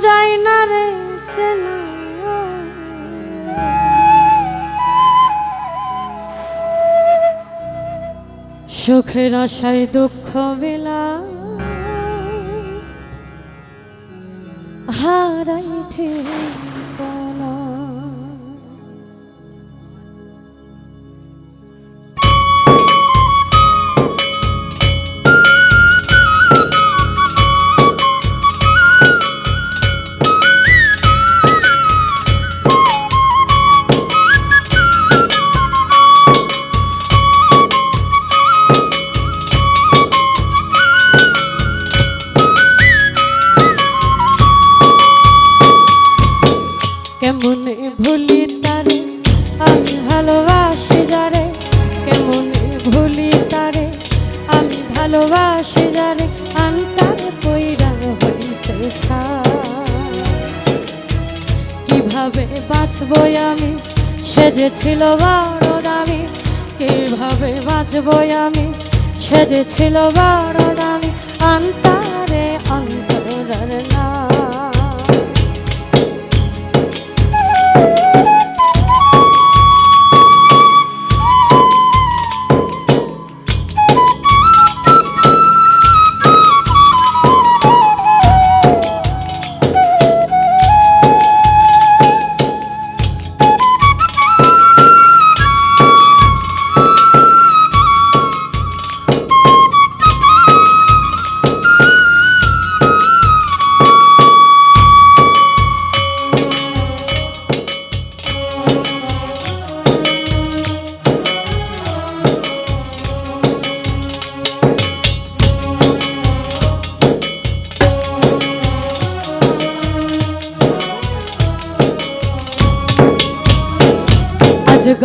যায় না রে চেনা, সুখের আশায় দুঃখ মেলা হারাই ঠিকানা। কেমনে ভুলি তারে আমি ভালোবাসি যারে, কেমনে ভুলি তারে আমি ভালোবাসি যারে, আন্তার কইরা হইছে ছাই। কিভাবে বাঁচবো আমি, সে যে ছিল বড় দামি, কিভাবে বাঁচবো আমি, সে যে ছিল বড় দামি, আন্তারে অন্তরের না।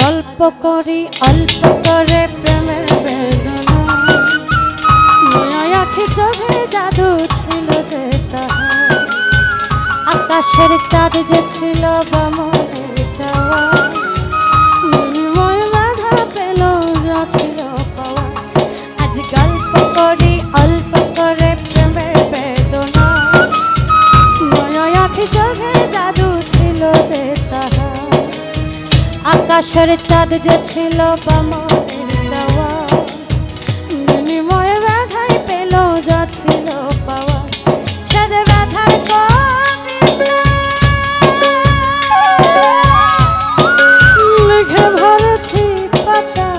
গল্প করি অল্প করে প্রেমের বেদনা, নয়া আখি চোখে জাদু ছিল যে তাহার, আকাশের চাঁদ যে ছিল গমনের চাওয়া, বিনিময় বাধা পেল যা ছিল পাওয়া। আজ গল্প করি অল্প করে প্রেমের বেদনা, নয়া আখি চোখে জাদু ছিল যে তাহার, আকাশের চাঁদ যে ছিল বামনের চাওয়া, বিনিময় ব্যথায় পেল যা ছিল পাওয়া। সে যে ব্যথার কবিতা লিখে ভরেছি পাতা,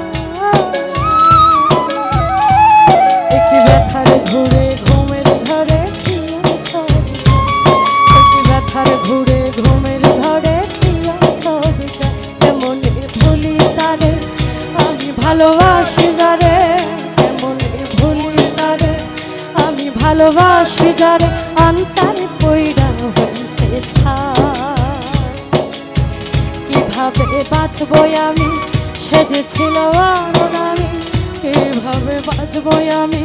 একটি ব্যথার ঘুরে ঘুমের ঘরে একটি ব্যথার ঘুরে ঘুমের ঘরে ছবিটা। কেমনে ভুলি তারে আমি ভালোবাসি যারে, কেমনে ভুলি তারে আমি ভালোবাসি যারে, আন্তার কইরা হইছে ছাই। কিভাবে বাঁচবো আমি, সে যে ছিল বড় দামি, কিভাবে বাঁচবো আমি,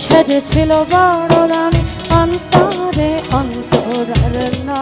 সে যে ছিল বড় দামি, অন্তরে অন্তরার না।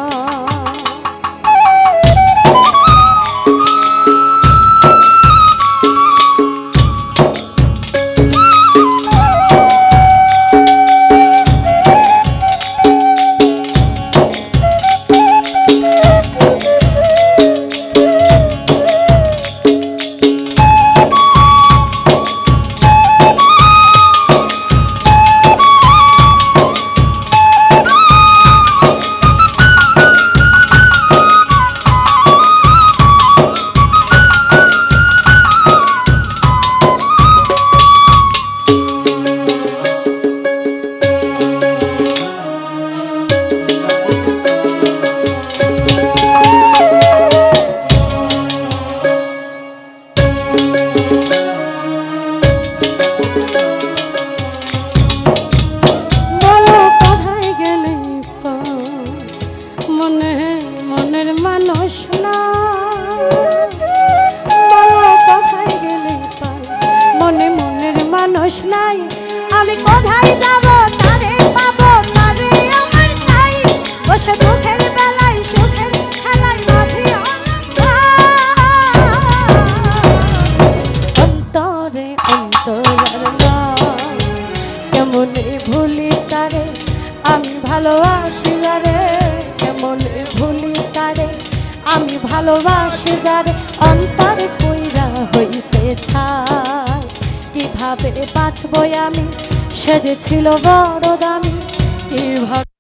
নাই, আমি কোথায় যাব তারে পাবো তারে আমার চাই, বসে দুঃখের বেলায় সুখের খেলায় মাঝে অন্তরে অন্তরার কেমনে ভুলি তারে আমি ভালোবাসি যারে। ভালোবাসে যারে অন্তর কইরা হইছে ছাই। কিভাবে বাঁচবো আমি, সে যে ছিল বড় দামি, কিভাবে